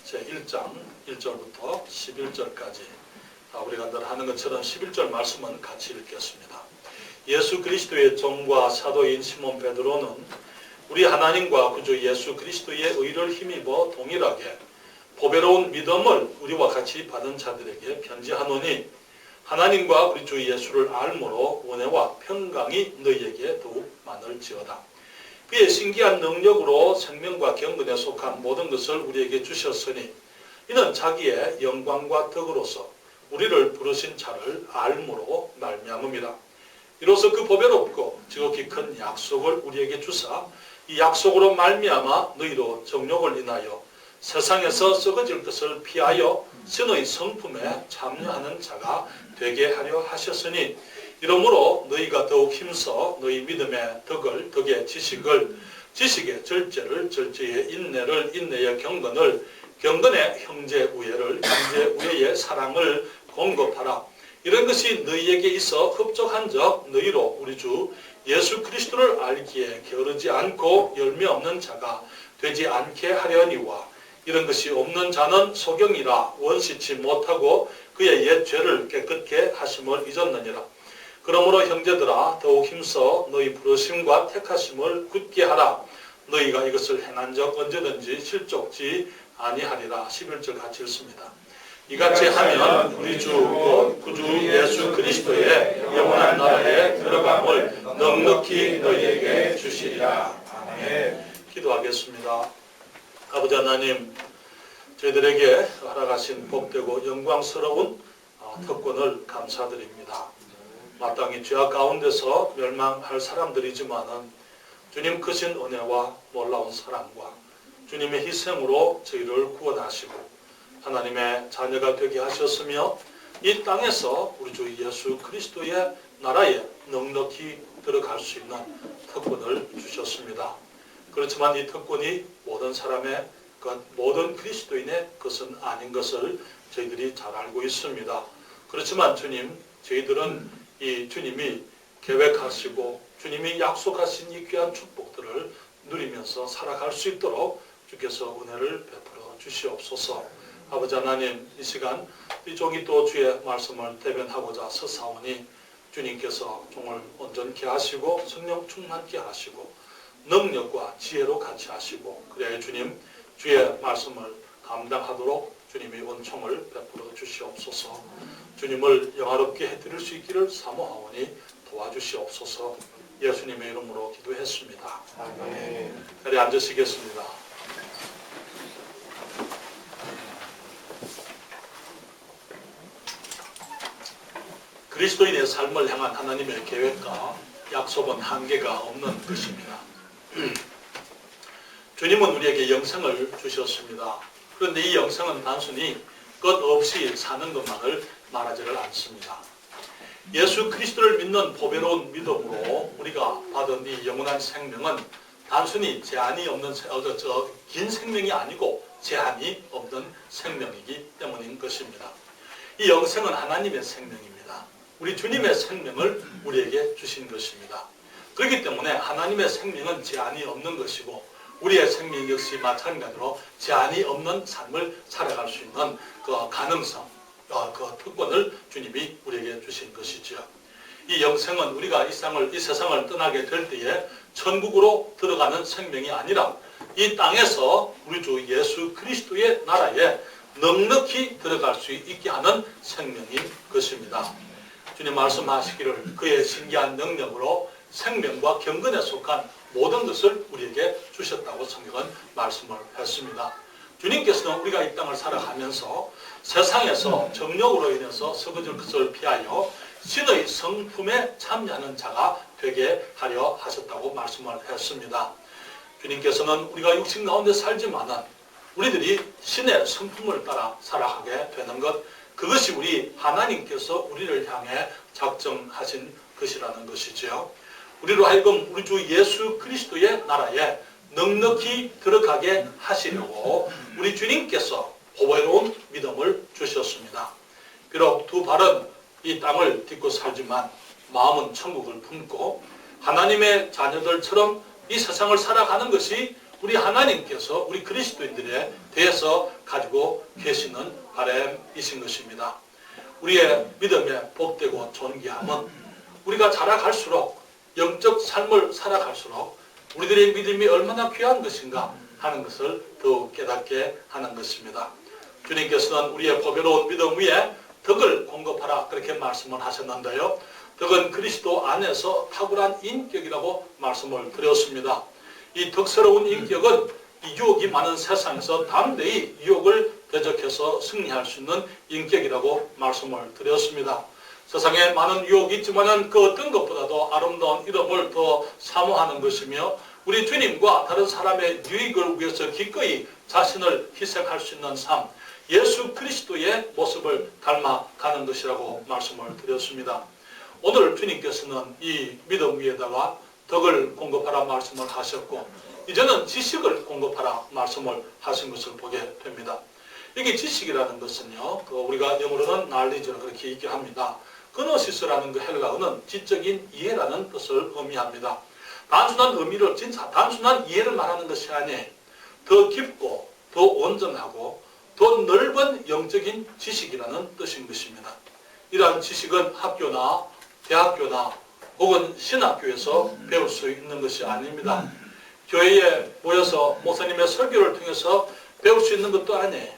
제1장 1절부터 11절까지 우리가 늘 하는 것처럼 11절 말씀은 같이 읽겠습니다. 예수 그리스도의 종과 사도인 시몬 베드로는 우리 하나님과 구주 예수 그리스도의 의를 힘입어 동일하게 보배로운 믿음을 우리와 같이 받은 자들에게 편지하노니 하나님과 우리 주 예수를 알므로 은혜와 평강이 너희에게 더욱 많을지어다. 그의 신기한 능력으로 생명과 경건에 속한 모든 것을 우리에게 주셨으니 이는 자기의 영광과 덕으로서 우리를 부르신 자를 알므로 말미암음이라. 이로써 그 보배롭고 지극히 큰 약속을 우리에게 주사 이 약속으로 말미암아 너희로 정욕을 인하여 세상에서 썩어질 것을 피하여 신의 성품에 참여하는 자가 되게 하려 하셨으니 이러므로 너희가 더욱 힘써 너희 믿음의 덕을 덕의 지식을 지식의 절제를 절제의 인내를 인내의 경건을 경건의 형제 우애를 형제 우애의 사랑을 공급하라. 이런 것이 너희에게 있어 흡족한 적 너희로 우리 주 예수 그리스도를 알기에 게으르지 않고 열매 없는 자가 되지 않게 하려니와 이런 것이 없는 자는 소경이라 원시치 못하고 그의 옛 죄를 깨끗게 하심을 잊었느니라. 그러므로 형제들아 더욱 힘써 너희 부르심과 택하심을 굳게 하라. 너희가 이것을 행한 적 언제든지 실족지 아니하리라. 11절 같이 읽습니다. 이같이 하면 우리 주 구주 예수 그리스도의 영원한 나라에 들어감을 넉넉히 너희에게 주시리라. 아멘. 기도하겠습니다. 아버지 하나님, 저희들에게 허락하신 복되고 영광스러운 특권을 감사드립니다. 마땅히 죄악 가운데서 멸망할 사람들이지만은 주님 크신 은혜와 놀라운 사랑과 주님의 희생으로 저희를 구원하시고 하나님의 자녀가 되게 하셨으며 이 땅에서 우리 주 예수 그리스도의 나라에 넉넉히 들어갈 수 있는 특권을 주셨습니다. 그렇지만 이 특권이 모든 사람의 것, 모든 그리스도인의 것은 아닌 것을 저희들이 잘 알고 있습니다. 그렇지만 주님, 저희들은 이 주님이 계획하시고 주님이 약속하신 이 귀한 축복들을 누리면서 살아갈 수 있도록 주께서 은혜를 베풀어 주시옵소서. 아버지 하나님, 이 시간 이 종이 또 주의 말씀을 대변하고자 서사오니 주님께서 종을 온전케 하시고 성령 충만케 하시고 능력과 지혜로 같이 하시고 그래야 주님 주의 말씀을 감당하도록 주님의 은총을 베풀어 주시옵소서. 주님을 영화롭게 해드릴 수 있기를 사모하오니 도와주시옵소서. 예수님의 이름으로 기도했습니다. 아멘. 자리에 앉으시겠습니다. 그리스도인의 삶을 향한 하나님의 계획과 약속은 한계가 없는 것입니다. 주님은 우리에게 영생을 주셨습니다. 그런데 이 영생은 단순히 끝없이 사는 것만을 말하지를 않습니다. 예수 그리스도를 믿는 보배로운 믿음으로 우리가 받은 이 영원한 생명은 단순히 제한이 없는 긴 생명이 아니고 제한이 없는 생명이기 때문인 것입니다. 이 영생은 하나님의 생명입니다. 우리 주님의 생명을 우리에게 주신 것입니다. 그렇기 때문에 하나님의 생명은 제한이 없는 것이고 우리의 생명 역시 마찬가지로 제한이 없는 삶을 살아갈 수 있는 그 가능성, 그 특권을 주님이 우리에게 주신 것이죠. 이 영생은 우리가 이 세상을 떠나게 될 때에 천국으로 들어가는 생명이 아니라 이 땅에서 우리 주 예수 그리스도의 나라에 넉넉히 들어갈 수 있게 하는 생명인 것입니다. 주님 말씀하시기를 그의 신기한 능력으로 생명과 경건에 속한 모든 것을 우리에게 주셨다고 성경은 말씀을 했습니다. 주님께서는 우리가 이 땅을 살아가면서 세상에서 정욕으로 인해서 썩어질 것을 피하여 신의 성품에 참여하는 자가 되게 하려 하셨다고 말씀을 했습니다. 주님께서는 우리가 육신 가운데 살지만은 우리들이 신의 성품을 따라 살아가게 되는 것, 그것이 우리 하나님께서 우리를 향해 작정하신 것이라는 것이죠. 우리로 하여금 우리 주 예수 그리스도의 나라에 넉넉히 들어가게 하시려고 우리 주님께서 보배로운 믿음을 주셨습니다. 비록 두 발은 이 땅을 딛고 살지만 마음은 천국을 품고 하나님의 자녀들처럼 이 세상을 살아가는 것이 우리 하나님께서 우리 그리스도인들에 대해서 가지고 계시는 바람이신 것입니다. 우리의 믿음의 복되고 존귀함은 우리가 자라갈수록 영적 삶을 살아갈수록 우리들의 믿음이 얼마나 귀한 것인가 하는 것을 더욱 깨닫게 하는 것입니다. 주님께서는 우리의 보배로운 믿음 위에 덕을 공급하라 그렇게 말씀을 하셨는데요. 덕은 그리스도 안에서 탁월한 인격이라고 말씀을 드렸습니다. 이 덕스러운 인격은 이 유혹이 많은 세상에서 담대히 유혹을 대적해서 승리할 수 있는 인격이라고 말씀을 드렸습니다. 세상에 많은 유혹이 있지만 그 어떤 것보다도 아름다운 이름을 더 사모하는 것이며 우리 주님과 다른 사람의 유익을 위해서 기꺼이 자신을 희생할 수 있는 삶, 예수 그리스도의 모습을 닮아가는 것이라고 말씀을 드렸습니다. 오늘 주님께서는 이 믿음 위에다가 덕을 공급하라 말씀을 하셨고 이제는 지식을 공급하라 말씀을 하신 것을 보게 됩니다. 여기 지식이라는 것은요, 우리가 영어로는 knowledge로 그렇게 얘기합니다. 그노시스라는 그 헬라어는 지적인 이해라는 뜻을 의미합니다. 단순한 의미를, 진짜 단순한 이해를 말하는 것이 아니에요. 더 깊고 더 온전하고 더 넓은 영적인 지식이라는 뜻인 것입니다. 이러한 지식은 학교나 대학교나 혹은 신학교에서 배울 수 있는 것이 아닙니다. 교회에 모여서 목사님의 설교를 통해서 배울 수 있는 것도 아니에요.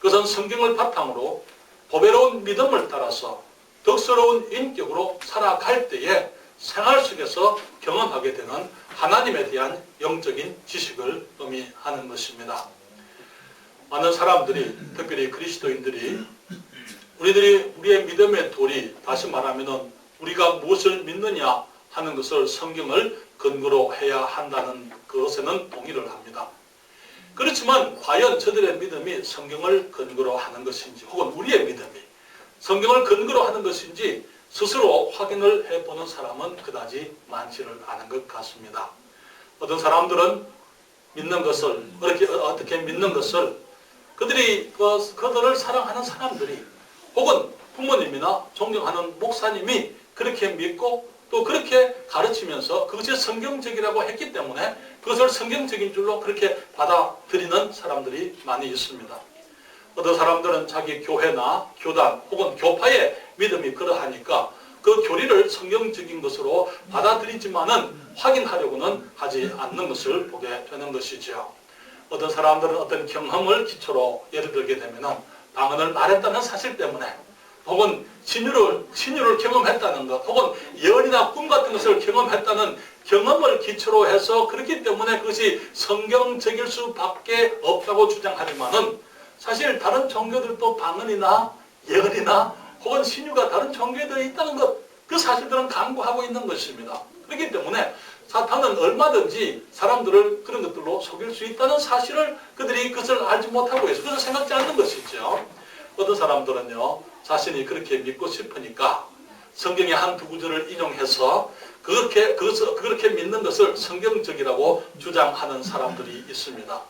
그것은 성경을 바탕으로 보배로운 믿음을 따라서 덕스러운 인격으로 살아갈 때에 생활 속에서 경험하게 되는 하나님에 대한 영적인 지식을 의미하는 것입니다. 많은 사람들이, 특별히 그리스도인들이 우리의 믿음의 돌이, 다시 말하면 우리가 무엇을 믿느냐 하는 것을 성경을 근거로 해야 한다는 것에는 동의를 합니다. 그렇지만 과연 저들의 믿음이 성경을 근거로 하는 것인지 혹은 우리의 믿음이 성경을 근거로 하는 것인지 스스로 확인을 해보는 사람은 그다지 많지를 않은 것 같습니다. 어떤 사람들은 믿는 것을 어떻게 믿는 것을 그들을 사랑하는 사람들이 혹은 부모님이나 존경하는 목사님이 그렇게 믿고 또 그렇게 가르치면서 그것이 성경적이라고 했기 때문에 그것을 성경적인 줄로 그렇게 받아들이는 사람들이 많이 있습니다. 어떤 사람들은 자기 교회나 교단 혹은 교파의 믿음이 그러하니까 그 교리를 성경적인 것으로 받아들이지만은 확인하려고는 하지 않는 것을 보게 되는 것이죠. 어떤 사람들은 어떤 경험을 기초로 예를 들게 되면은 방언을 말했다는 사실 때문에 혹은 신유를 경험했다는 것 혹은 예언이나 꿈 같은 것을 경험했다는 경험을 기초로 해서 그렇기 때문에 그것이 성경적일 수밖에 없다고 주장하지만은 사실 다른 종교들도 방언이나 예언이나 혹은 신유가 다른 종교들에 있다는 것, 그 사실들은 강구하고 있는 것입니다. 그렇기 때문에 사탄은 얼마든지 사람들을 그런 것들로 속일 수 있다는 사실을 그들이 그것을 알지 못하고 있어요. 그래서 생각지 않는 것이죠. 어떤 사람들은요, 자신이 그렇게 믿고 싶으니까 성경의 한두 구절을 인용해서 그렇게 믿는 것을 성경적이라고 주장하는 사람들이 있습니다.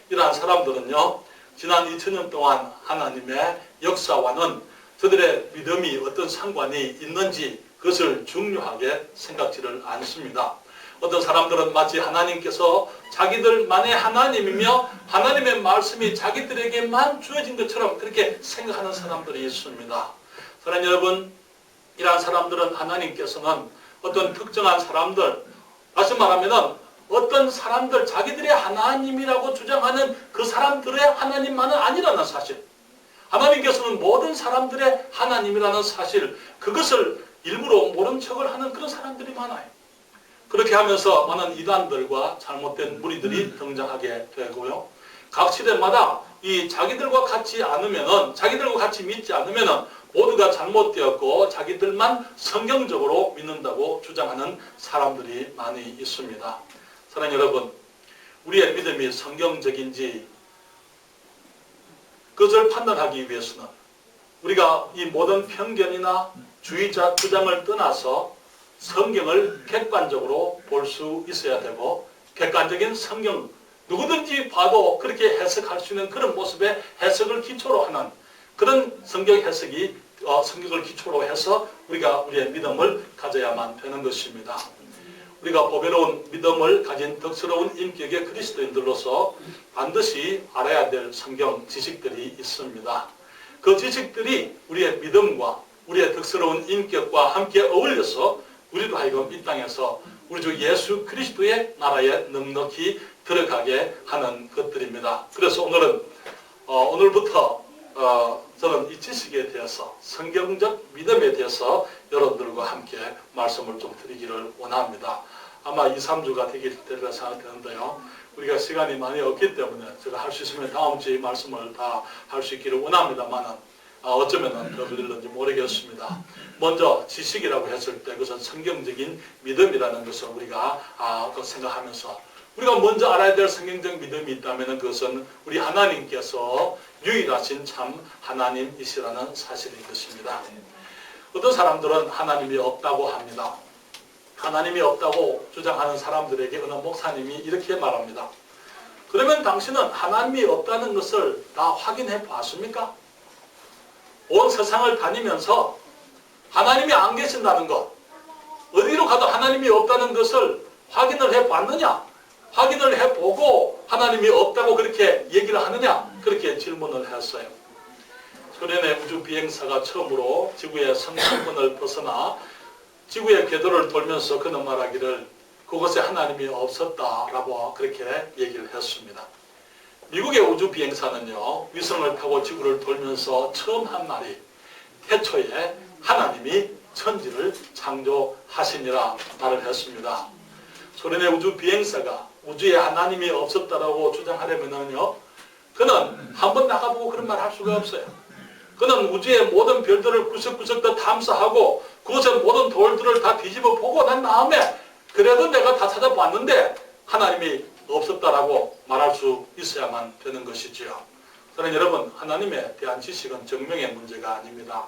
이러한 사람들은요, 지난 2000년 동안 하나님의 역사와는 저들의 믿음이 어떤 상관이 있는지 그것을 중요하게 생각지를 않습니다. 어떤 사람들은 마치 하나님께서 자기들만의 하나님이며 하나님의 말씀이 자기들에게만 주어진 것처럼 그렇게 생각하는 사람들이 있습니다. 사랑하는 여러분, 이러한 사람들은 하나님께서는 어떤 특정한 사람들, 다시 말하면 어떤 사람들, 자기들의 하나님이라고 주장하는 그 사람들의 하나님만은 아니라는 사실, 하나님께서는 모든 사람들의 하나님이라는 사실, 그것을 일부러 모른 척을 하는 그런 사람들이 많아요. 그렇게 하면서 많은 이단들과 잘못된 무리들이 등장하게 되고요. 각 시대마다 이 자기들과 같이 믿지 않으면은 모두가 잘못되었고 자기들만 성경적으로 믿는다고 주장하는 사람들이 많이 있습니다. 사랑하는 여러분, 우리의 믿음이 성경적인지 그것을 판단하기 위해서는 우리가 이 모든 편견이나 주의자 주장을 떠나서 성경을 객관적으로 볼 수 있어야 되고, 객관적인 성경, 누구든지 봐도 그렇게 해석할 수 있는 그런 모습의 해석을 기초로 하는 그런 성경 해석이 성경을 기초로 해서 우리가 우리의 믿음을 가져야만 되는 것입니다. 우리가 보배로운 믿음을 가진 덕스러운 인격의 그리스도인들로서 반드시 알아야 될 성경 지식들이 있습니다. 그 지식들이 우리의 믿음과 우리의 덕스러운 인격과 함께 어울려서 우리도 하여금 이 땅에서 우리 주 예수 그리스도의 나라에 넉넉히 들어가게 하는 것들입니다. 그래서 오늘부터 저는 이 지식에 대해서 성경적 믿음에 대해서 여러분들과 함께 말씀을 좀 드리기를 원합니다. 아마 2, 3주가 되리라 생각되는데요. 우리가 시간이 많이 없기 때문에 제가 할 수 있으면 다음 주에 말씀을 다 할 수 있기를 원합니다만은 어쩌면 더 걸릴는지 모르겠습니다. 먼저 지식이라고 했을 때 그것은 성경적인 믿음이라는 것을 우리가 생각하면서 우리가 먼저 알아야 될 성경적 믿음이 있다면 그것은 우리 하나님께서 유일하신 참 하나님이시라는 사실인 것입니다. 어떤 사람들은 하나님이 없다고 합니다. 하나님이 없다고 주장하는 사람들에게 어느 목사님이 이렇게 말합니다. 그러면 당신은 하나님이 없다는 것을 다 확인해 봤습니까? 온 세상을 다니면서 하나님이 안 계신다는 것, 어디로 가도 하나님이 없다는 것을 확인을 해 봤느냐? 확인을 해보고 하나님이 없다고 그렇게 얘기를 하느냐? 그렇게 질문을 했어요. 소련의 우주비행사가 처음으로 지구의 성층권을 벗어나 지구의 궤도를 돌면서 그는 말하기를 그곳에 하나님이 없었다라고 그렇게 얘기를 했습니다. 미국의 우주비행사는요, 위성을 타고 지구를 돌면서 처음 한 말이 태초에 하나님이 천지를 창조하시니라 말을 했습니다. 소련의 우주비행사가 우주에 하나님이 없었다라고 주장하려면요, 그는 한번 나가보고 그런 말 할 수가 없어요. 그는 우주의 모든 별들을 구석구석 다 탐사하고 그곳의 모든 돌들을 다 뒤집어 보고 난 다음에 그래도 내가 다 찾아봤는데 하나님이 없었다라고 말할 수 있어야만 되는 것이지요. 저는 여러분, 하나님에 대한 지식은 정명의 문제가 아닙니다.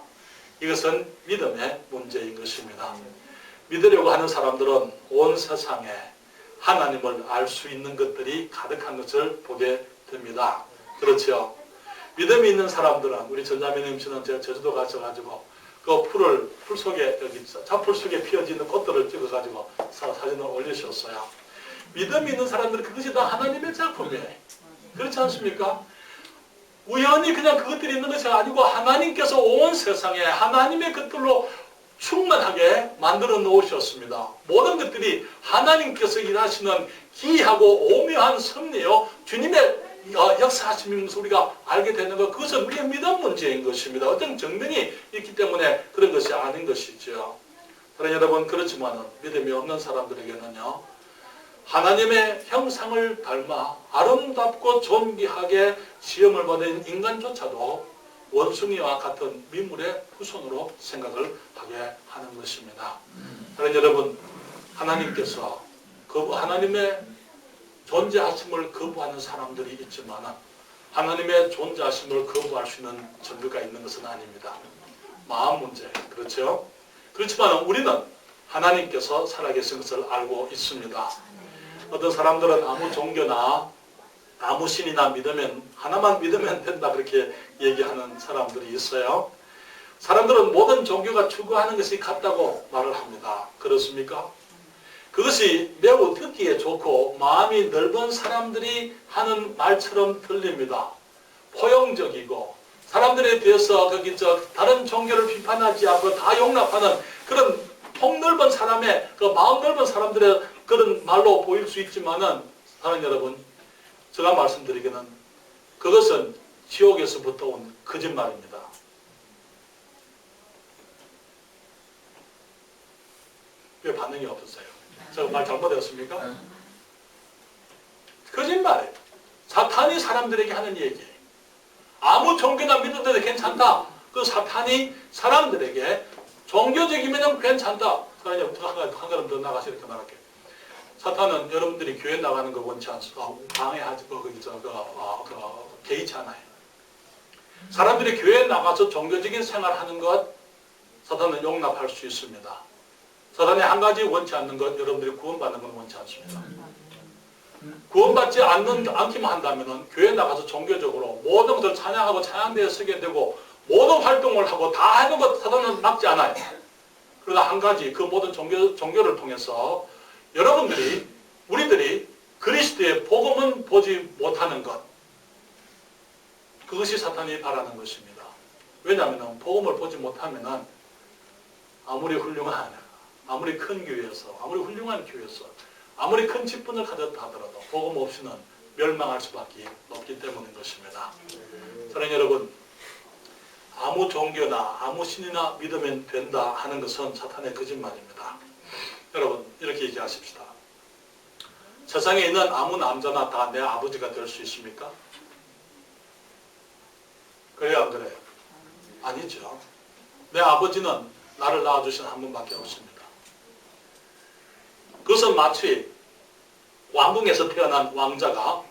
이것은 믿음의 문제인 것입니다. 믿으려고 하는 사람들은 온 세상에 하나님을 알 수 있는 것들이 가득한 것을 보게 됩니다. 그렇죠? 믿음이 있는 사람들은, 우리 전자매님 씨는 제가 제주도 가셔가지고 그 풀 속에, 여기 자풀 속에 피어지는 꽃들을 찍어가지고 사진을 올리셨어요. 믿음이 있는 사람들은 그것이 다 하나님의 작품이에요. 그렇지 않습니까? 우연히 그냥 그것들이 있는 것이 아니고 하나님께서 온 세상에 하나님의 것들로 충만하게 만들어 놓으셨습니다. 모든 것들이 하나님께서 일하시는 기이하고 오묘한 섭리요, 주님의 역사하심인 것을 우리가 알게 되는 것, 그것은 우리의 믿음 문제인 것입니다. 어떤 정명이 있기 때문에 그런 것이 아닌 것이죠. 그러나 여러분, 그렇지만 믿음이 없는 사람들에게는요, 하나님의 형상을 닮아 아름답고 존귀하게 시험을 받은 인간조차도 원숭이와 같은 미물의 후손으로 생각을 하게 하는 것입니다. 그러나 여러분, 하나님께서 하나님의 존재하심을 거부하는 사람들이 있지만 하나님의 존재하심을 거부할 수 있는 증거가 있는 것은 아닙니다. 마음 문제, 그렇죠? 그렇지만 우리는 하나님께서 살아계신 것을 알고 있습니다. 어떤 사람들은 아무 종교나 아무 신이나 믿으면, 하나만 믿으면 된다 그렇게 얘기하는 사람들이 있어요. 사람들은 모든 종교가 추구하는 것이 같다고 말을 합니다. 그렇습니까? 그것이 매우 듣기에 좋고 마음이 넓은 사람들이 하는 말처럼 들립니다. 포용적이고 사람들에 대해서 다른 종교를 비판하지 않고 다 용납하는 그런 폭넓은 사람의, 그 마음 넓은 사람들의 그런 말로 보일 수 있지만은, 사랑하는 여러분, 제가 말씀드리기는 그것은 지옥에서부터 온 거짓말입니다. 왜 반응이 없었어요? 제가 말 잘못했습니까? 거짓말이에요. 사탄이 사람들에게 하는 얘기예요. 아무 종교나 믿어도 괜찮다. 그 사탄이 사람들에게 종교적이면 괜찮다. 한 걸음 더 나가서 이렇게 말할게요. 사탄은 여러분들이 교회 나가는 거 원치 않습니다. 방해하지, 개의치 않아요. 사람들이 교회에 나가서 종교적인 생활하는 것, 사탄은 용납할 수 있습니다. 사탄이 한 가지 원치 않는 것, 여러분들이 구원받는 건 원치 않습니다. 구원받지 않기만 한다면 교회에 나가서 종교적으로 모든 것을 찬양하고 찬양대에 서게 되고 모든 활동을 하고 다 하는 것 사탄은 막지 않아요. 그러나 한 가지, 그 모든 종교를 통해서 우리들이 그리스도의 복음은 보지 못하는 것, 그것이 사탄이 바라는 것입니다. 왜냐하면 복음을 보지 못하면 아무리 아무리 큰 교회에서, 아무리 훌륭한 교회에서, 아무리 큰 직분을 가졌다 하더라도 복음 없이는 멸망할 수밖에 없기 때문인 것입니다. 사랑하는 여러분, 아무 종교나 아무 신이나 믿으면 된다 하는 것은 사탄의 거짓말입니다. 여러분, 이렇게 얘기하십시다. 세상에 있는 아무 남자나 다 내 아버지가 될 수 있습니까? 그래요, 안 그래요? 아니죠. 내 아버지는 나를 낳아주신 한 분밖에 없습니다. 그것은 마치 왕궁에서 태어난 왕자가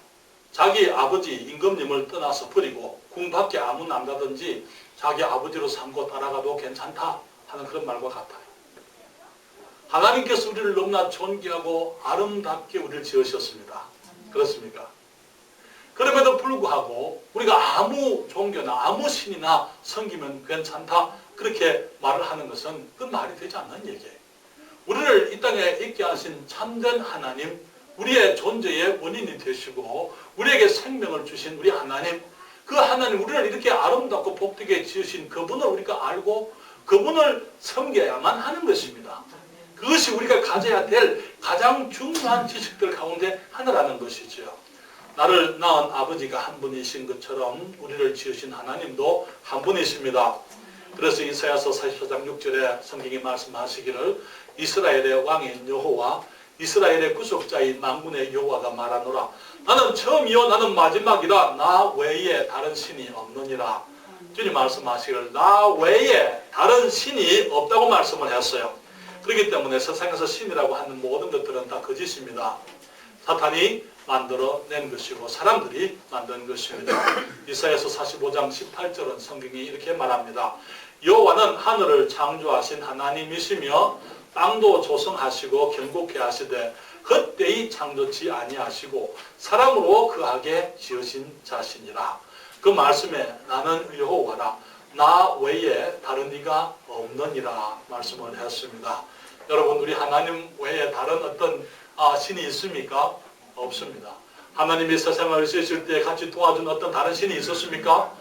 자기 아버지 임금님을 떠나서 버리고 궁 밖에 아무 남자든지 자기 아버지로 삼고 따라가도 괜찮다 하는 그런 말과 같아요. 하나님께서 우리를 너무나 존귀하고 아름답게 우리를 지으셨습니다. 그렇습니까? 그럼에도 불구하고 우리가 아무 종교나 아무 신이나 섬기면 괜찮다 그렇게 말을 하는 것은 그 말이 되지 않는 얘기예요. 우리를 이 땅에 있게 하신 참된 하나님, 우리의 존재의 원인이 되시고 우리에게 생명을 주신 우리 하나님, 그 하나님, 우리를 이렇게 아름답고 복되게 지으신 그분을 우리가 알고 그분을 섬겨야만 하는 것입니다. 그것이 우리가 가져야 될 가장 중요한 지식들 가운데 하나라는 것이죠. 나를 낳은 아버지가 한 분이신 것처럼 우리를 지으신 하나님도 한 분이십니다. 그래서 이사야서 44장 6절에 성경이 말씀하시기를 이스라엘의 왕인 여호와, 이스라엘의 구속자인 만군의 여호와가 말하노라. 나는 처음이요 나는 마지막이라 나 외에 다른 신이 없느니라. 주님 말씀하시기를 나 외에 다른 신이 없다고 말씀을 했어요. 그렇기 때문에 세상에서 신이라고 하는 모든 것들은 다 거짓입니다. 사탄이 만들어낸 것이고 사람들이 만든 것입니다. 이사야서 45장 18절은 성경이 이렇게 말합니다. 여호와는 하늘을 창조하신 하나님이시며 땅도 조성하시고 견고케 하시되 헛되이 창조치 아니하시고 사람으로 거하게 지으신 자신이라. 그 말씀에 나는 여호와라 나 외에 다른 이가 없느니라 말씀을 했습니다. 여러분, 우리 하나님 외에 다른 어떤 신이 있습니까? 없습니다. 하나님이 세상을 지으실 때 같이 도와준 어떤 다른 신이 있었습니까?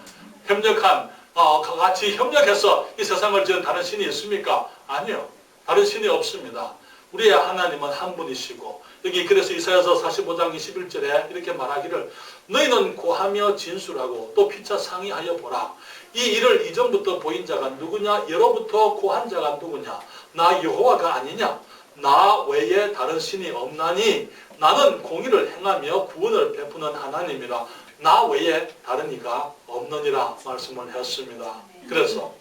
같이 협력해서 이 세상을 지은 다른 신이 있습니까? 아니요. 다른 신이 없습니다. 우리의 하나님은 한 분이시고, 여기 그래서 이사야서 45장 21절에 이렇게 말하기를 너희는 고하며 진술하고 또 피차 상의하여 보라. 이 일을 이전부터 보인 자가 누구냐? 예로부터 고한 자가 누구냐? 나 여호와가 아니냐? 나 외에 다른 신이 없나니 나는 공의를 행하며 구원을 베푸는 하나님이라. 나 외에 다른 이가 없느니라 말씀을 했습니다. 그래서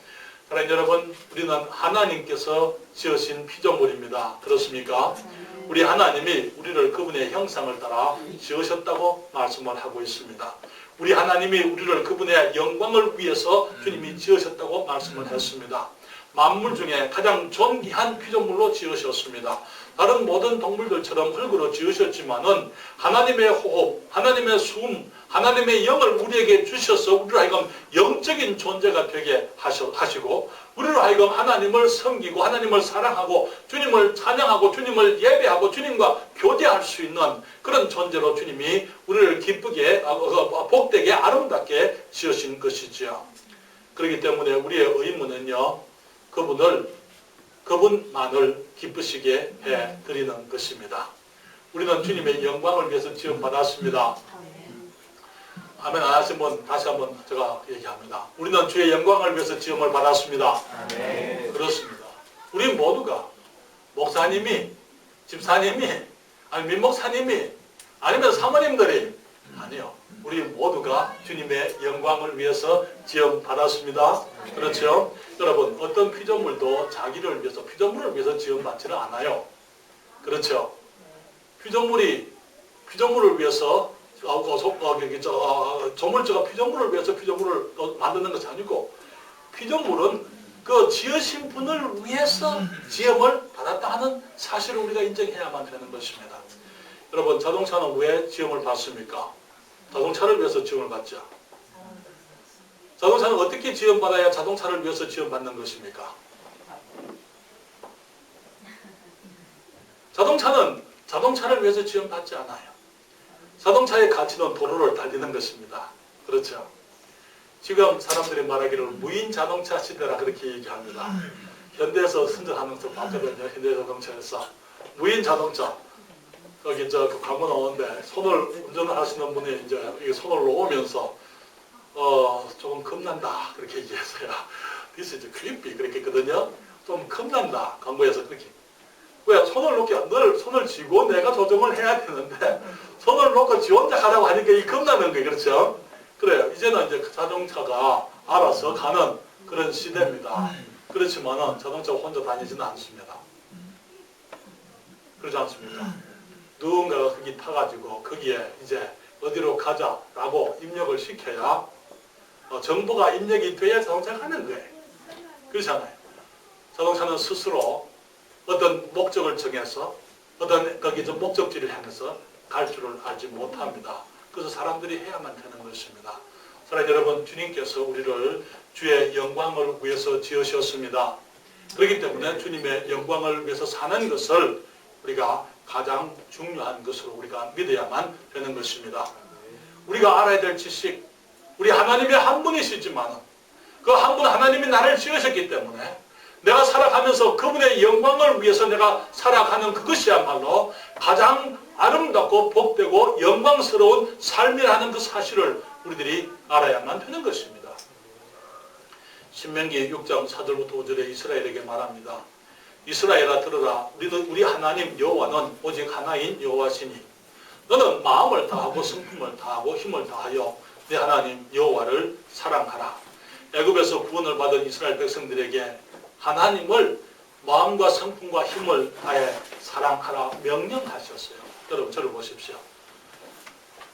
사랑하는 여러분, 우리는 하나님께서 지으신 피조물입니다. 그렇습니까? 우리 하나님이 우리를 그분의 형상을 따라 지으셨다고 말씀을 하고 있습니다. 우리 하나님이 우리를 그분의 영광을 위해서 주님이 지으셨다고 말씀을 했습니다. 만물 중에 가장 존귀한 피조물로 지으셨습니다. 다른 모든 동물들처럼 흙으로 지으셨지만은 하나님의 호흡, 하나님의 숨, 하나님의 영을 우리에게 주셔서 우리로 하여금 영적인 존재가 되게 하시고 우리로 하여금 하나님을 섬기고 하나님을 사랑하고 주님을 찬양하고 주님을 예배하고 주님과 교제할 수 있는 그런 존재로 주님이 우리를 기쁘게 복되게 아름답게 지으신 것이지요. 그렇기 때문에 우리의 의무는요, 그분만을 기쁘시게 해드리는 것입니다. 우리는 주님의 영광을 위해서 지음받았습니다. 아멘 안 하신 분 다시 한번 제가 얘기합니다. 우리는 주의 영광을 위해서 지음을 받았습니다. 아멘. 그렇습니다. 우리 모두가 목사님이, 집사님이, 아니 민목사님이, 아니면 사모님들이, 아니요. 우리 모두가 주님의 영광을 위해서 지음 받았습니다. 그렇죠? 여러분, 어떤 피조물도 자기를 위해서, 피조물을 위해서 지음 받지는 않아요. 그렇죠? 피조물을 위해서 조물주가 피조물을 위해서 피조물을 만드는 것이 아니고 피조물은 그 지으신 분을 위해서 지음을 받았다 하는 사실을 우리가 인정해야만 되는 것입니다. 여러분, 자동차는 왜 지음을 받습니까? 자동차를 위해서 지음을 받죠. 자동차는 어떻게 지음받아야 자동차를 위해서 지음받는 것입니까? 자동차는 자동차를 위해서 지원받지 않아요. 자동차의 가치는 도로를 달리는 것입니다. 그렇죠? 지금 사람들이 말하기를 무인 자동차 시대라 그렇게 얘기합니다. 현대에서 선전하면서 봤거든요. 현대자동차에서 무인 자동차 여기 그 광고 나오는데 손을 운전을 하시는 분이 이제 이 손을 놓으면서 조금 겁난다 그렇게 얘기했어요. This is creepy 그렇게 했거든요. 좀 겁난다 광고에서 그렇게. 왜 손을 놓게 늘 손을 쥐고 내가 조정을 해야 되는데 손을 놓고 지 혼자 가라고 하니까 이 겁나는 거예요. 그렇죠? 그래요. 이제는 이제 그 자동차가 알아서 가는 그런 시대입니다. 그렇지만은 자동차가 혼자 다니지는 않습니다. 그렇지 않습니까? 누군가가 거기 타가지고 거기에 이제 어디로 가자라고 입력을 시켜야 정보가 입력이 돼야 자동차가 가는 거예요. 그렇잖아요. 자동차는 스스로 어떤 목적을 정해서 어떤 거기 좀 목적지를 향해서 갈 줄을 알지 못합니다. 그래서 사람들이 해야만 되는 것입니다. 사랑하는 여러분, 주님께서 우리를 주의 영광을 위해서 지으셨습니다. 그렇기 때문에 주님의 영광을 위해서 사는 것을 우리가 가장 중요한 것으로 우리가 믿어야만 되는 것입니다. 우리가 알아야 될 지식, 우리 하나님의 한 분이시지만 그 한 분 하나님이 나를 지으셨기 때문에 내가 살아가면서 그분의 영광을 위해서 내가 살아가는 그것이야말로 가장 아름답고 복되고 영광스러운 삶이라는 그 사실을 우리들이 알아야만 되는 것입니다. 신명기 6장 4절부터 5절에 이스라엘에게 말합니다. 이스라엘아 들으라. 우리 하나님 여호와는 오직 하나인 여호와시니 너는 마음을 다하고 성품을 다하고 힘을 다하여 내 하나님 여호와를 사랑하라. 애굽에서 구원을 받은 이스라엘 백성들에게 하나님을 마음과 성품과 힘을 다해 사랑하라 명령하셨어요. 여러분 저를 보십시오.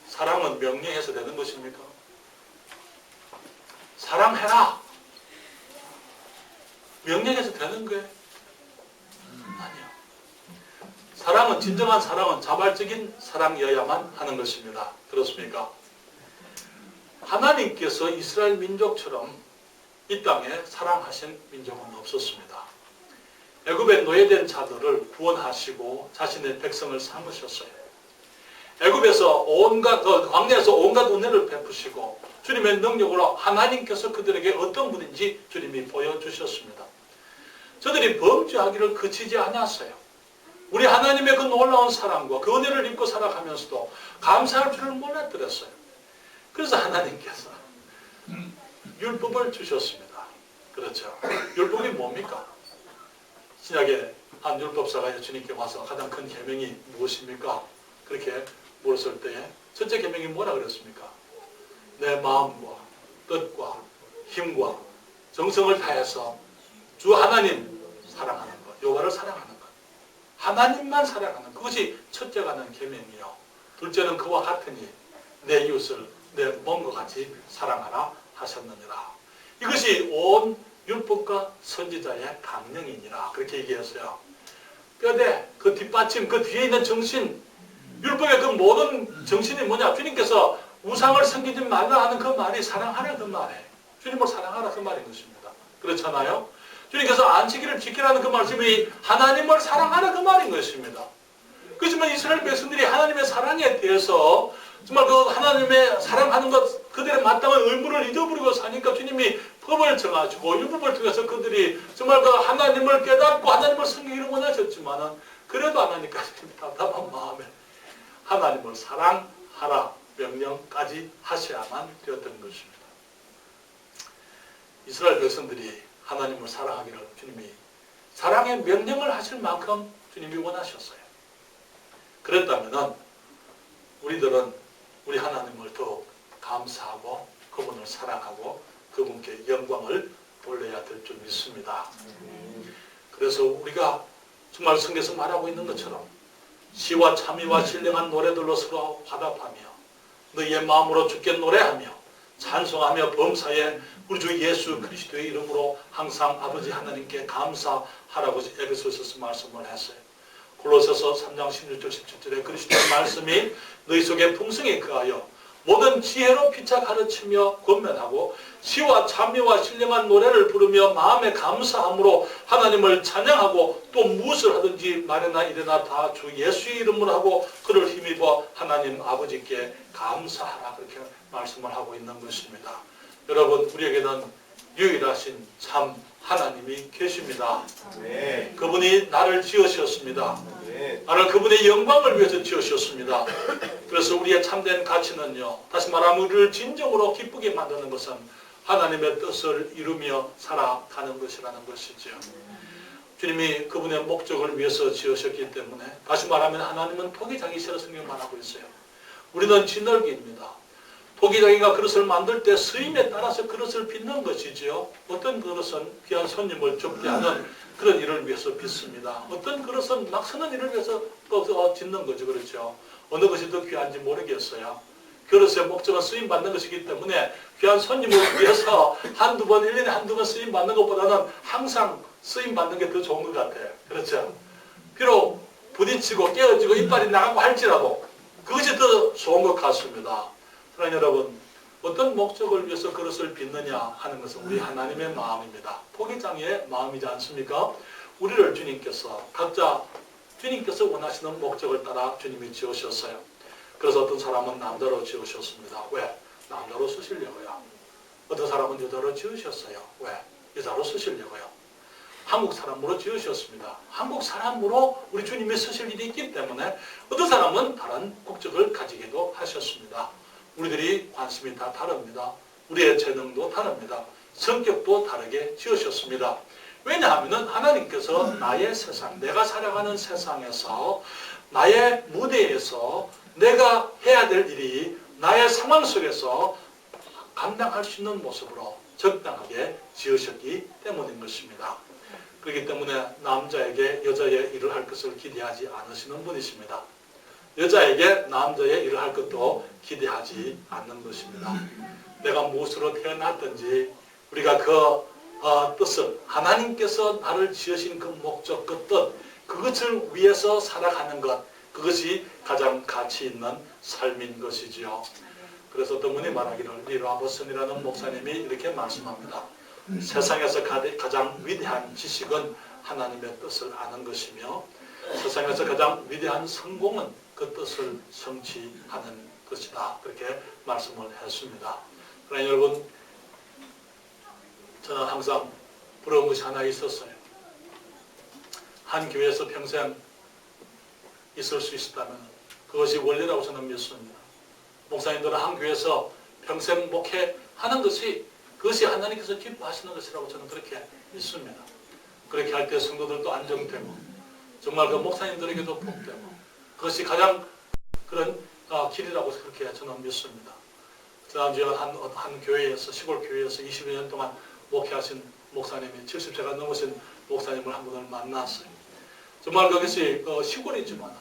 사랑은 명령해서 되는 것입니까? 사랑해라. 명령해서 되는 거예요? 아니요. 사랑은 진정한 사랑은 자발적인 사랑이어야만 하는 것입니다. 그렇습니까? 하나님께서 이스라엘 민족처럼 이 땅에 사랑하신 민족은 없었습니다. 애굽에 노예된 자들을 구원하시고 자신의 백성을 삼으셨어요. 애굽에서 광야에서 온갖 은혜를 베푸시고 주님의 능력으로 하나님께서 그들에게 어떤 분인지 주님이 보여주셨습니다. 저들이 범죄하기를 그치지 않았어요. 우리 하나님의 그 놀라운 사랑과 그 은혜를 입고 살아가면서도 감사할 줄을 몰랐더랬어요. 그래서 하나님께서 율법을 주셨습니다. 그렇죠. 율법이 뭡니까? 신약에 한 율법사가 주님께 와서 가장 큰 계명이 무엇입니까? 그렇게 물었을 때에 첫째 계명이 뭐라 그랬습니까? 내 마음과 뜻과 힘과 정성을 다해서 주 하나님 사랑하는 것, 여호와를 사랑하는 것, 하나님만 사랑하는 그것이 첫째가 는 계명이요. 둘째는 그와 같으니 내 이웃을 내 몸과 같이 사랑하라 하셨느니라. 이것이 온 율법과 선지자의 강령이니라. 그렇게 얘기했어요. 뼈대, 그 뒷받침, 그 뒤에 있는 정신, 율법의 그 모든 정신이 뭐냐? 주님께서 우상을 섬기지 말라 하는 그 말이 사랑하라 그 말이에요. 주님을 사랑하라 그 말인 것입니다. 그렇잖아요? 주님께서 안식일을 지키라는 그 말씀이 하나님을 사랑하라 그 말인 것입니다. 그렇지만 이스라엘 백성들이 하나님의 사랑에 대해서 정말 그 하나님의 사랑하는 것 그들의 마땅한 의무를 잊어버리고 사니까 주님이 법을 정하시고 율법을 통해서 그들이 정말 그 하나님을 깨닫고 하나님을 섬기기를 원하셨지만은 그래도 하나님까 답답한 마음에 하나님을 사랑하라 명령까지 하셔야만 되었던 것입니다. 이스라엘 백성들이 하나님을 사랑하기를 주님이 사랑의 명령을 하실 만큼 주님이 원하셨어요. 그랬다면 우리들은 우리 하나님을 더욱 감사하고 그분을 사랑하고 그분께 영광을 돌려야 될 줄 믿습니다. 그래서 우리가 정말 성경에서 말하고 있는 것처럼 시와 참의와 신령한 노래들로 서로 화답하며 너희의 마음으로 주께 노래하며 찬송하며 범사에 우리 주 예수 그리스도의 이름으로 항상 아버지 하나님께 감사하라고 에베소서에서 말씀을 했어요. 골로새서 3장 16절 17절에 그리스도의 말씀이 너희 속에 풍성히 거하여 모든 지혜로 피차 가르치며 권면하고 시와 찬미와 신령한 노래를 부르며 마음의 감사함으로 하나님을 찬양하고 또 무엇을 하든지 말이나 이래나 다 주 예수의 이름으로 하고 그를 힘입어 하나님 아버지께 감사하라 그렇게 말씀을 하고 있는 것입니다. 여러분 우리에게는 유일하신 참 하나님이 계십니다. 네. 그분이 나를 지으셨습니다. 네. 나를 그분의 영광을 위해서 지으셨습니다. 그래서 우리의 참된 가치는요, 다시 말하면 우리를 진정으로 기쁘게 만드는 것은 하나님의 뜻을 이루며 살아가는 것이라는 것이죠. 주님이 그분의 목적을 위해서 지으셨기 때문에, 다시 말하면 하나님은 토기장이시라 성경이 말하고 있어요. 우리는 진흙입니다. 토기장이가 그릇을 만들 때 스임에 따라서 그릇을 빚는 것이지요. 어떤 그릇은 귀한 손님을 접게 하는 그런 일을 위해서 빚습니다. 어떤 그릇은 막 쓰는 일을 위해서 짓는 거죠. 그렇죠. 어느 것이 더 귀한지 모르겠어요. 그릇의 목적은 쓰임 받는 것이기 때문에 귀한 손님을 위해서 한두 번, 1년에 한두 번 쓰임 받는 것보다는 항상 쓰임 받는 게 더 좋은 것 같아요. 그렇죠. 비록 부딪히고 깨어지고 이빨이 나가고 할지라도 그것이 더 좋은 것 같습니다. 사랑하는 여러분, 어떤 목적을 위해서 그릇을 빚느냐 하는 것은 우리 하나님의 마음입니다. 토기장의 마음이지 않습니까? 우리를 주님께서 각자 주님께서 원하시는 목적을 따라 주님이 지으셨어요. 그래서 어떤 사람은 남자로 지으셨습니다. 왜? 남자로 쓰시려고요. 어떤 사람은 여자로 지으셨어요. 왜? 여자로 쓰시려고요. 한국 사람으로 지으셨습니다. 한국 사람으로 우리 주님이 쓰실 일이 있기 때문에 어떤 사람은 다른 국적을 가지기도 하셨습니다. 우리들이 관심이 다 다릅니다. 우리의 재능도 다릅니다. 성격도 다르게 지으셨습니다. 왜냐하면 하나님께서 나의 세상, 내가 살아가는 세상에서 나의 무대에서 내가 해야 될 일이 나의 상황 속에서 감당할 수 있는 모습으로 적당하게 지으셨기 때문인 것입니다. 그렇기 때문에 남자에게 여자의 일을 할 것을 기대하지 않으시는 분이십니다. 여자에게 남자의 일을 할 것도 기대하지 않는 것입니다. 내가 무엇으로 태어났든지 우리가 그 뜻을 하나님께서 나를 지으신 그 목적, 그 뜻, 그것을 위해서 살아가는 것, 그것이 가장 가치 있는 삶인 것이지요. 그래서 어떤 분이 말하기를 리 라버슨이라는 목사님이 이렇게 말씀합니다. 세상에서 가장 위대한 지식은 하나님의 뜻을 아는 것이며 세상에서 가장 위대한 성공은 그 뜻을 성취하는 것이다. 그렇게 말씀을 했습니다. 그러나 여러분, 저는 항상 부러운 것이 하나 있었어요. 한 교회에서 평생 있을 수 있었다면 그것이 원리라고 저는 믿습니다. 목사님들은 한 교회에서 평생 목회하는 것이 그것이 하나님께서 기뻐하시는 것이라고 저는 그렇게 믿습니다. 그렇게 할 때 성도들도 안정되고 정말 그 목사님들에게도 복되고 그것이 가장 그런 길이라고 그렇게 저는 믿습니다. 지난주에 한 교회에서 시골 교회에서 20여 년 동안 목회하신 목사님이 70세가 넘으신 목사님을 한 분을 만났어요. 정말 그것이 시골이지만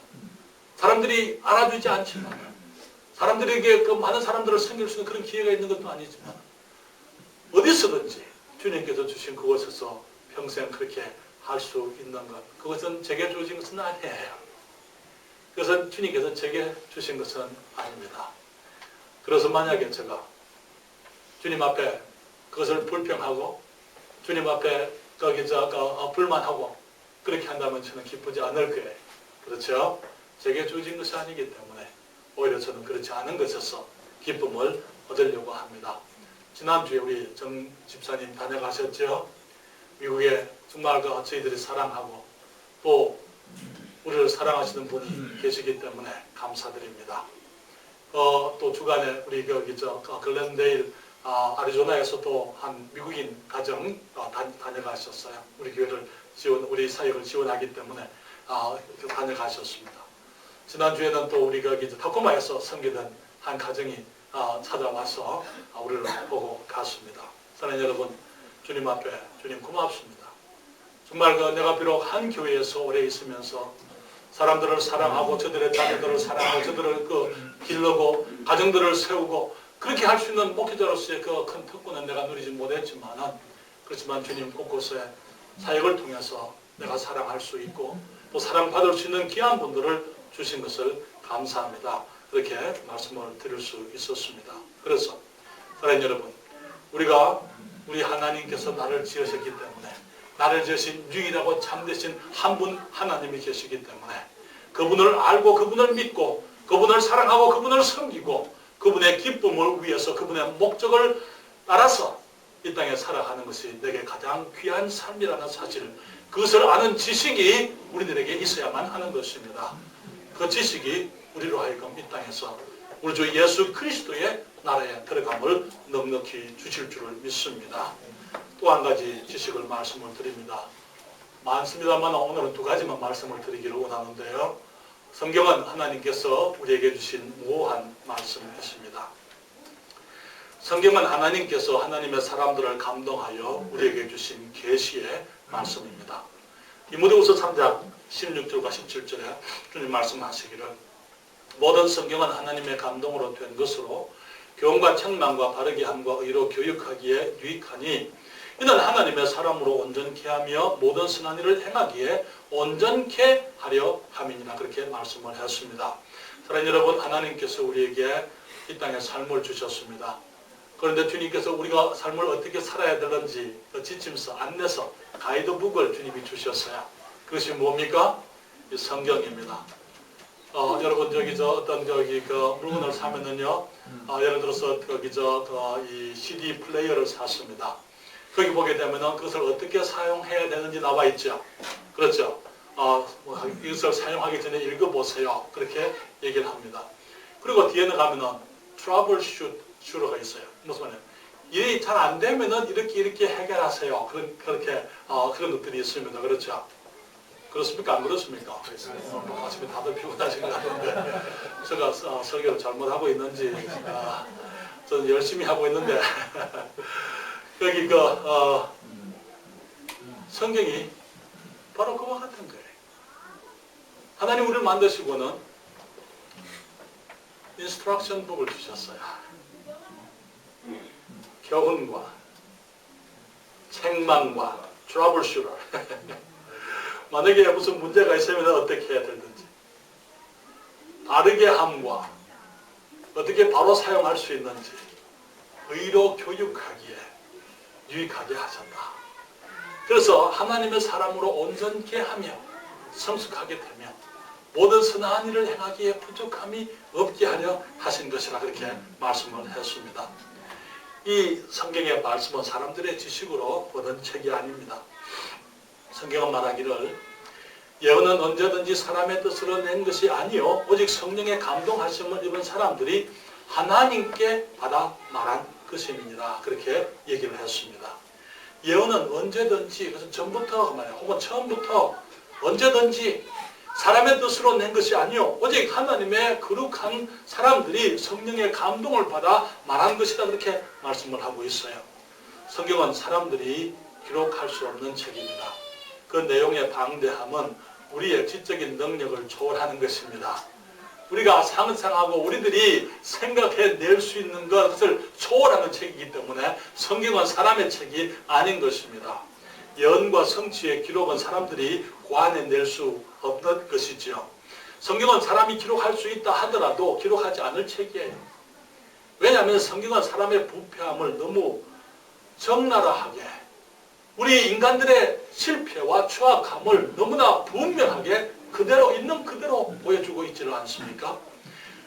사람들이 알아주지 않지만 사람들에게 그 많은 사람들을 섬길 수 있는 그런 기회가 있는 것도 아니지만 어디서든지 주님께서 주신 그곳에서 평생 그렇게 할 수 있는 것, 그것은 제게 주신 것은 아니에요. 그래서 주님께서 제게 주신 것은 아닙니다. 그래서 만약에 제가 주님 앞에 그것을 불평하고 주님 앞에 불만하고 그렇게 한다면 저는 기쁘지 않을 거예요. 그렇죠? 제게 주어진 것이 아니기 때문에 오히려 저는 그렇지 않은 것에서 기쁨을 얻으려고 합니다. 지난주에 우리 정 집사님 다녀가셨죠? 미국에 정말 저희들이 사랑하고 또 우리를 사랑하시는 분이 계시기 때문에 감사드립니다. 또 주간에 우리 글렌데일 아리조나에서 또 한 미국인 가정 다녀가셨어요. 우리 교회를 우리 사역을 지원하기 때문에 다녀가셨습니다. 지난주에는 또 우리가 타코마에서 섬기던 한 가정이 찾아와서 우리를 보고 갔습니다. 사랑하는 여러분, 주님 앞에 주님 고맙습니다. 정말 내가 비록 한 교회에서 오래 있으면서 사람들을 사랑하고 저들의 자녀들을 사랑하고 저들을 기르고 가정들을 세우고 그렇게 할 수 있는 목회자로서의 그 큰 특권은 내가 누리지 못했지만은 그렇지만 주님 곳곳에 사역을 통해서 내가 사랑할 수 있고 또 사랑받을 수 있는 귀한 분들을 주신 것을 감사합니다. 그렇게 말씀을 드릴 수 있었습니다. 그래서 사랑하는 여러분, 우리가 우리 하나님께서 나를 지으셨기 때문에, 나를 지으신 유일하고 참되신 한 분 하나님이 계시기 때문에 그분을 알고 그분을 믿고 그분을 사랑하고 그분을 섬기고 그분의 기쁨을 위해서 그분의 목적을 알아서 이 땅에 살아가는 것이 내게 가장 귀한 삶이라는 사실, 그것을 아는 지식이 우리들에게 있어야만 하는 것입니다. 그 지식이 우리로 하여금 이 땅에서 우리 주 예수 그리스도의 나라에 들어감을 넉넉히 주실 줄을 믿습니다. 또 한 가지 지식을 말씀을 드립니다. 많습니다만 오늘은 두 가지만 말씀을 드리기를 원하는데요. 성경은 하나님께서 우리에게 주신 무한 말씀이십니다. 성경은 하나님께서 하나님의 사람들을 감동하여 우리에게 주신 계시의 말씀입니다. 디모데후서 3장 16절과 17절에 주님 말씀하시기를 모든 성경은 하나님의 감동으로 된 것으로 교훈과 책망과 바르게 함과 의로 교육하기에 유익하니 이는 하나님의 사람으로 온전케 하며 모든 선한 일을 행하기에 온전케 하려 함이니라. 그렇게 말씀을 했습니다. 사랑하는 여러분, 하나님께서 우리에게 이 땅에 삶을 주셨습니다. 그런데 주님께서 우리가 삶을 어떻게 살아야 되는지 지침서, 안내서, 가이드북을 주님이 주셨어요. 그것이 뭡니까? 이 성경입니다. 여러분 물건을 사면은요, 예를 들어서 이 CD 플레이어를 샀습니다. 거기 보게 되면은 그것을 어떻게 사용해야 되는지 나와 있죠. 그렇죠. 이것을 사용하기 전에 읽어보세요. 그렇게 얘기를 합니다. 그리고 뒤에는 가면은 트러블 슈터가 있어요. 무슨 말이에요? 일이 잘 안 되면은 이렇게 해결하세요. 그렇게 그런 것들이 있습니다. 그렇죠. 그렇습니까? 안 그렇습니까? 아침에 다들 피곤하신 것 같은데 제가 설교를 잘못하고 있는지 저는 열심히 하고 있는데 여기 성경이 바로 그와 같은 거예요. 하나님 우리를 만드시고는 인스트럭션 북을 주셨어요. 교훈과 책망과 트러블 슈터 만약에 무슨 문제가 있으면 어떻게 해야 되든지 바르게 함과 어떻게 바로 사용할 수 있는지 의로 교육하기에 유익하게 하셨다. 그래서 하나님의 사람으로 온전케 하며 성숙하게 되며 모든 선한 일을 행하기에 부족함이 없게 하려 하신 것이라 그렇게 말씀을 했습니다. 이 성경의 말씀은 사람들의 지식으로 얻은 책이 아닙니다. 성경은 말하기를 예언은 언제든지 사람의 뜻으로 낸 것이 아니요 오직 성령의 감동하심을 입은 사람들이 하나님께 받아 말한 것임이니라. 그렇게 얘기를 했습니다. 예언은 언제든지, 그래서 전부터 혹은 처음부터 언제든지 사람의 뜻으로 낸 것이 아니요 오직 하나님의 거룩한 사람들이 성령의 감동을 받아 말한 것이다. 그렇게 말씀을 하고 있어요. 성경은 사람들이 기록할 수 없는 책입니다. 그 내용의 방대함은 우리의 지적인 능력을 초월하는 것입니다. 우리가 상상하고 우리들이 생각해낼 수 있는 것을 초월하는 책이기 때문에 성경은 사람의 책이 아닌 것입니다. 예언과 성취의 기록은 사람들이 고안해낼 수 없는 것이지요. 성경은 사람이 기록할 수 있다 하더라도 기록하지 않을 책이에요. 왜냐하면 성경은 사람의 부패함을 너무 적나라하게 우리 인간들의 실패와 추악함을 너무나 분명하게 그대로 있는 그대로 보여주고 있지를 않습니까?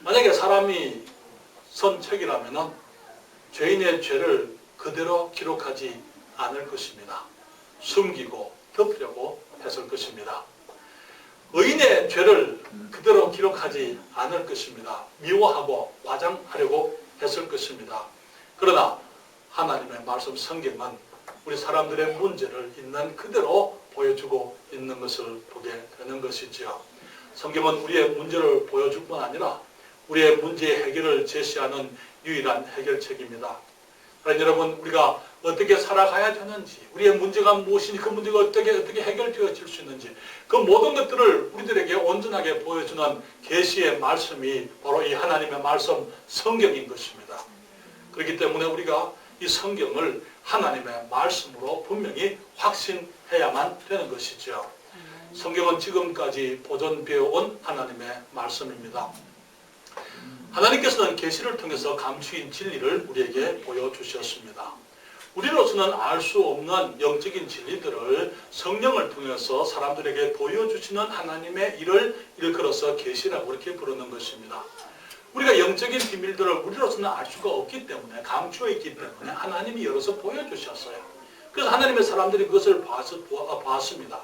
만약에 사람이 쓴 책이라면 죄인의 죄를 그대로 기록하지 않을 것입니다. 숨기고 덮으려고 했을 것입니다. 의인의 죄를 그대로 기록하지 않을 것입니다. 미워하고 과장하려고 했을 것입니다. 그러나 하나님의 말씀 성경은 우리 사람들의 문제를 있는 그대로 보여주고 있는 것을 보게 되는 것이지요. 성경은 우리의 문제를 보여줄 뿐 아니라 우리의 문제의 해결을 제시하는 유일한 해결책입니다. 그러나 여러분, 우리가 어떻게 살아가야 되는지, 우리의 문제가 무엇이니 그 문제가 어떻게 해결되어질 수 있는지 그 모든 것들을 우리들에게 온전하게 보여주는 계시의 말씀이 바로 이 하나님의 말씀 성경인 것입니다. 그렇기 때문에 우리가 이 성경을 하나님의 말씀으로 분명히 확신해야만 되는 것이죠. 성경은 지금까지 보존되어 온 하나님의 말씀입니다. 하나님께서는 계시를 통해서 감추인 진리를 우리에게 보여주셨습니다. 우리로서는 알 수 없는 영적인 진리들을 성령을 통해서 사람들에게 보여주시는 하나님의 일을 일컬어서 계시라고 그렇게 부르는 것입니다. 우리가 영적인 비밀들을 우리로서는 알 수가 없기 때문에, 감추어 있기 때문에 하나님이 열어서 보여주셨어요. 그래서 하나님의 사람들이 그것을 봤습니다.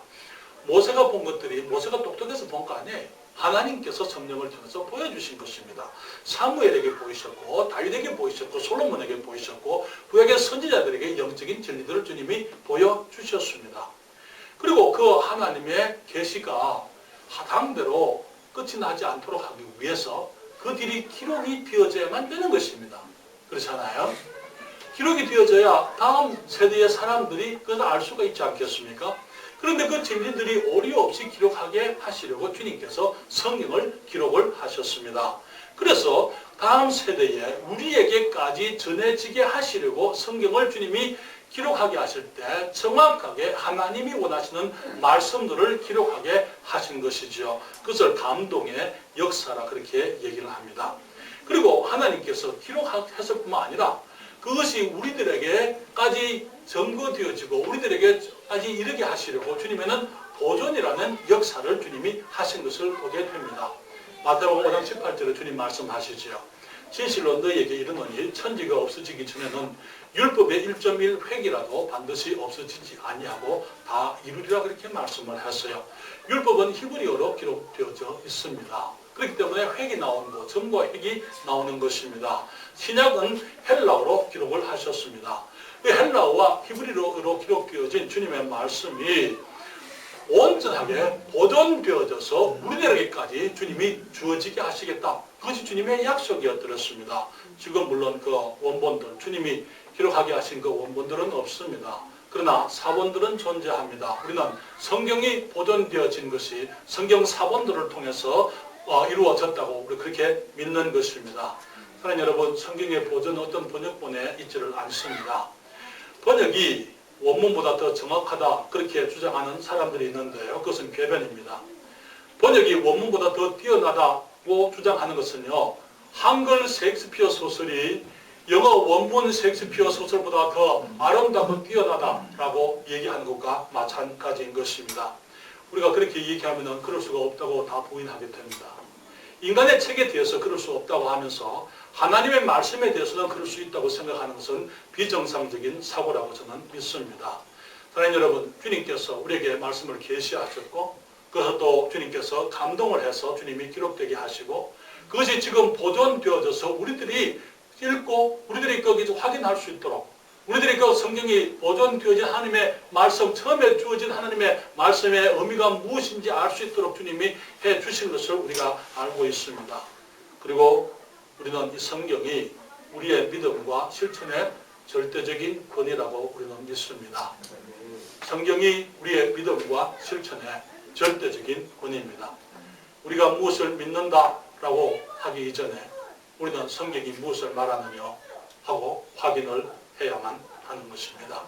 모세가 본 것들이 모세가 똑똑해서 본 거 아니에요. 하나님께서 성령을 통해서 보여주신 것입니다. 사무엘에게 보이셨고, 다윗에게 보이셨고, 솔로몬에게 보이셨고, 후에게 선지자들에게 영적인 진리들을 주님이 보여주셨습니다. 그리고 그 하나님의 계시가 하당대로 끝이 나지 않도록 하기 위해서 그들이 기록이 되어져야만 되는 것입니다. 그렇잖아요? 기록이 되어져야 다음 세대의 사람들이 그것을 알 수가 있지 않겠습니까? 그런데 그 진리들이 오류 없이 기록하게 하시려고 주님께서 성경을 기록을 하셨습니다. 그래서 다음 세대에 우리에게까지 전해지게 하시려고 성경을 주님이 기록하게 하실 때 정확하게 하나님이 원하시는 말씀들을 기록하게 하신 것이죠. 그것을 감동의 역사라 그렇게 얘기를 합니다. 그리고 하나님께서 기록했을 뿐만 아니라 그것이 우리들에게까지 증거되어지고 우리들에게까지 이르게 하시려고 주님에는 보존이라는 역사를 주님이 하신 것을 보게 됩니다. 마태복음 5장 18절에 주님 말씀하시지요. 진실로 너희에게 이르노니 천지가 없어지기 전에는 율법의 1.1 획이라도 반드시 없어지지 아니하고 다 이루리라 그렇게 말씀을 했어요. 율법은 히브리어로 기록되어져 있습니다. 그렇기 때문에 획이 나오는 것, 점과 획이 나오는 것입니다. 신약은 헬라어로 기록을 하셨습니다. 헬라어와 히브리어로 기록되어진 주님의 말씀이 온전하게 보존되어져서 우리들에게까지 주님이 주어지게 하시겠다. 그것이 주님의 약속이었더랬습니다. 지금 물론 그 원본들, 주님이 기록하게 하신 그 원본들은 없습니다. 그러나 사본들은 존재합니다. 우리는 성경이 보존되어진 것이 성경 사본들을 통해서 이루어졌다고 우리 그렇게 믿는 것입니다. 사랑하는 여러분, 성경의 보존은 어떤 번역본에 있지를 않습니다. 번역이 원문보다 더 정확하다 그렇게 주장하는 사람들이 있는데요. 그것은 궤변입니다. 번역이 원문보다 더 뛰어나다고 주장하는 것은요, 한글 셰익스피어 소설이 영어 원문 셰익스피어 소설보다 더 아름답고 뛰어나다라고 얘기하는 것과 마찬가지인 것입니다. 우리가 그렇게 얘기하면 그럴 수가 없다고 다 부인하게 됩니다. 인간의 책에 대해서 그럴 수 없다고 하면서 하나님의 말씀에 대해서는 그럴 수 있다고 생각하는 것은 비정상적인 사고라고 저는 믿습니다. 사랑하는 여러분, 주님께서 우리에게 말씀을 계시하셨고 그것을 또 주님께서 감동을 해서 주님이 기록되게 하시고 그것이 지금 보존되어져서 우리들이 읽고 우리들이 거기서 확인할 수 있도록 우리들이 그 성경이 보존되어진 하나님의 말씀, 처음에 주어진 하나님의 말씀의 의미가 무엇인지 알 수 있도록 주님이 해 주신 것을 우리가 알고 있습니다. 그리고 우리는 이 성경이 우리의 믿음과 실천의 절대적인 권위라고 우리는 믿습니다. 성경이 우리의 믿음과 실천의 절대적인 권위입니다. 우리가 무엇을 믿는다라고 하기 이전에 우리는 성경이 무엇을 말하느냐 하고 확인을 해야만 하는 것입니다.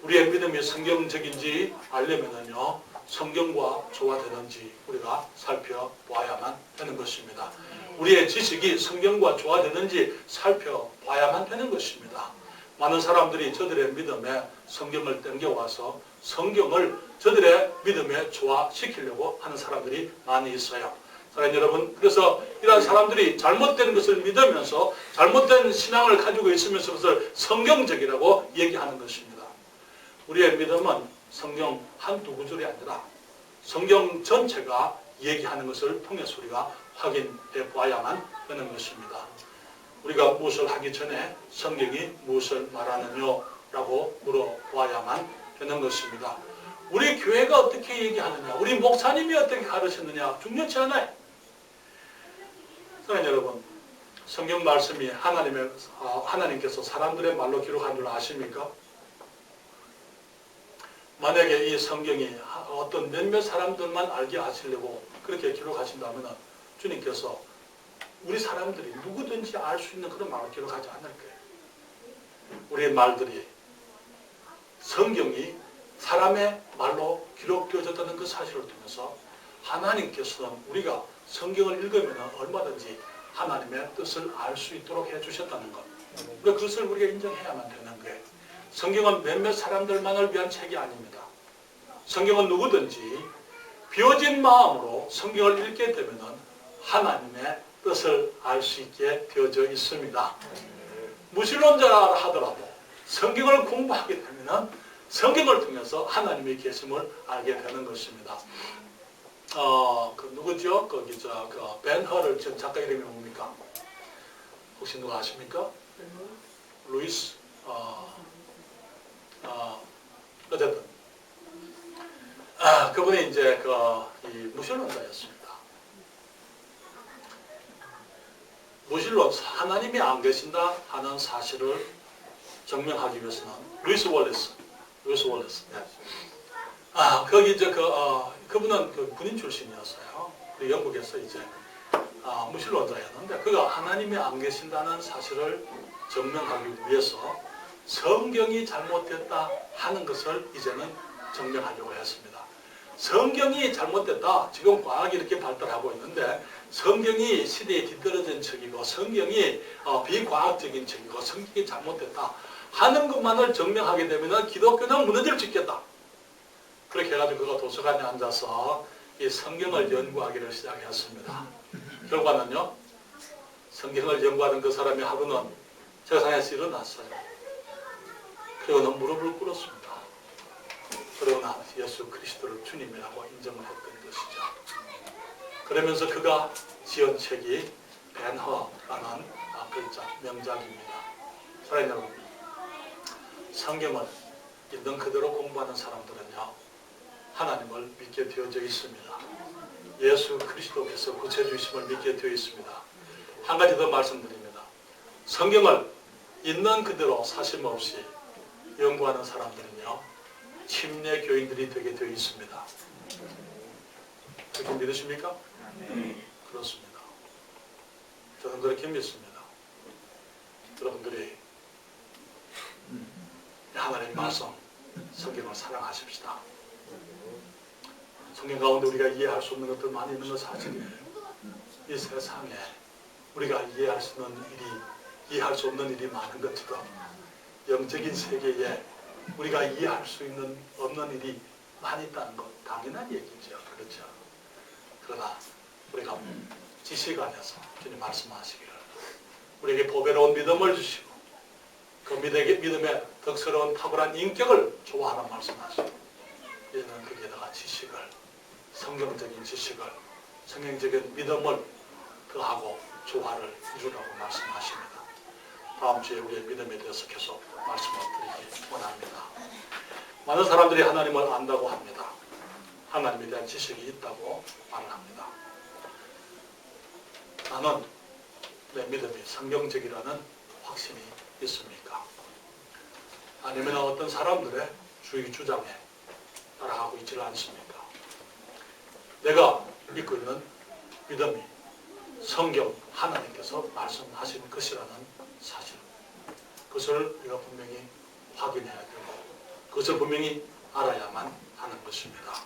우리의 믿음이 성경적인지 알려면은요, 성경과 조화되는지 우리가 살펴봐야만 되는 것입니다. 우리의 지식이 성경과 조화되는지 살펴봐야만 되는 것입니다. 많은 사람들이 저들의 믿음에 성경을 땡겨와서 성경을 저들의 믿음에 조화시키려고 하는 사람들이 많이 있어요. 사랑하는 여러분, 그래서 이러한 사람들이 잘못된 것을 믿으면서 잘못된 신앙을 가지고 있으면서 그것을 성경적이라고 얘기하는 것입니다. 우리의 믿음은 성경 한두 구절이 아니라 성경 전체가 얘기하는 것을 통해서 우리가 확인해 봐야만 되는 것입니다. 우리가 무엇을 하기 전에 성경이 무엇을 말하느냐라고 물어봐야만 되는 것입니다. 우리 교회가 어떻게 얘기하느냐, 우리 목사님이 어떻게 가르쳤느냐 중요치 않아요. 사랑하는 여러분, 성경 말씀이 하나님께서 사람들의 말로 기록한 줄 아십니까? 만약에 이 성경이 어떤 몇몇 사람들만 알게 하시려고 그렇게 기록하신다면 주님께서 우리 사람들이 누구든지 알 수 있는 그런 말을 기록하지 않을 거예요. 우리의 말들이 성경이 사람의 말로 기록되어졌다는 그 사실을 통해서 하나님께서는 우리가 성경을 읽으면 얼마든지 하나님의 뜻을 알 수 있도록 해주셨다는 것. 우리가 그것을 우리가 인정해야만 되는 거예요. 성경은 몇몇 사람들만을 위한 책이 아닙니다. 성경은 누구든지 비워진 마음으로 성경을 읽게 되면 하나님의 뜻을 알 수 있게 되어져 있습니다. 무신론자라 하더라도 성경을 공부하게 되면 성경을 통해서 하나님의 계심을 알게 되는 것입니다. 그 누구죠? 거기 벤 허를 지금 작가 이름이 뭡니까? 혹시 누가 아십니까? 루이스 어쨌든 그분이 이제 이 무신론자였습니다. 무신론 하나님이 안 계신다 하는 사실을 증명하기 위해서는 루이스 월레스. 네. 거기 이제 그분은 군인 출신이었어요. 우리 영국에서 이제 무신론자였는데 그가 하나님이 안 계신다는 사실을 증명하기 위해서 성경이 잘못됐다 하는 것을 이제는 증명하려고 했습니다. 성경이 잘못됐다. 지금 과학이 이렇게 발달하고 있는데 성경이 시대에 뒤떨어진 척이고 성경이 비과학적인 척이고 성경이 잘못됐다 하는 것만을 증명하게 되면 기독교는 무너질 수 있겠다. 그렇게 해가지고 그가 도서관에 앉아서 이 성경을 연구하기를 시작했습니다. 결과는요, 성경을 연구하는 그 사람이 하루는 세상에서 일어났어요. 그리고는 무릎을 꿇었습니다. 그러나 예수 그리스도를 주님이라고 인정을 했던 것이죠. 그러면서 그가 지은 책이 벤허라는 글자, 명작입니다. 사랑하는 여러분, 성경을 있는 그대로 공부하는 사람들은요, 하나님을 믿게 되어져 있습니다. 예수 그리스도께서 구세주이심을 믿게 되어 있습니다. 한 가지 더 말씀드립니다. 성경을 있는 그대로 사심 없이 연구하는 사람들은요, 침례 교인들이 되게 되어 있습니다. 그렇게 믿으십니까? 그렇습니다. 저는 그렇게 믿습니다. 여러분들이 하나님의 말씀, 성경을 사랑하십시다. 성경 가운데 우리가 이해할 수 없는 것들 많이 있는 건 사실이에요. 이 세상에 우리가 이해할 수 없는 일이 많은 것처럼 영적인 세계에 우리가 이해할 수 없는 일이 많이 있다는 것 당연한 얘기죠. 그렇죠. 그러나 우리가 지식 안에서 주님 말씀하시기를 우리에게 보배로운 믿음을 주시고 그 믿음의 덕스러운 탁월한 인격을 좋아하는 말씀하시고 이제는 거기에다가 지식을, 성경적인 지식을, 성경적인 믿음을 더하고 조화를 이루라고 말씀하십니다. 다음 주에 우리의 믿음에 대해서 계속 말씀을 드리기 원합니다. 많은 사람들이 하나님을 안다고 합니다. 하나님에 대한 지식이 있다고 말을 합니다. 나는 내 믿음이 성경적이라는 확신이 있습니까? 아니면 어떤 사람들의 주의 주장에 따라가고 있지는 않습니까? 내가 믿고 있는 믿음이 성경 하나님께서 말씀하신 것이라는 사실, 그것을 우리가 분명히 확인해야 되고 그것을 분명히 알아야만 하는 것입니다.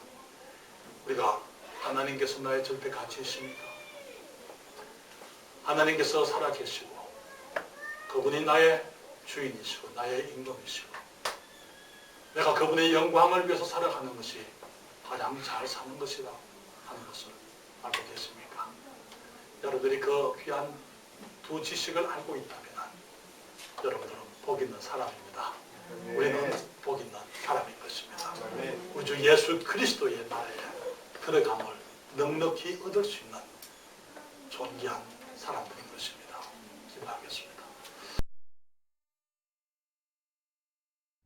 우리가 하나님께서 나의 절대 가치이십니까? 하나님께서 살아계시고 그분이 나의 주인이시고 나의 임금이시고 내가 그분의 영광을 위해서 살아가는 것이 가장 잘 사는 것이다 하는 것을 알고 계십니까? 여러분들이 그 귀한 두 지식을 알고 있다면 여러분들은 복 있는 사람입니다. 우리는 복 있는 사람인 것입니다. 우리 주 예수 그리스도의 나라에 들어감을 넉넉히 얻을 수 있는 존귀한 사람들이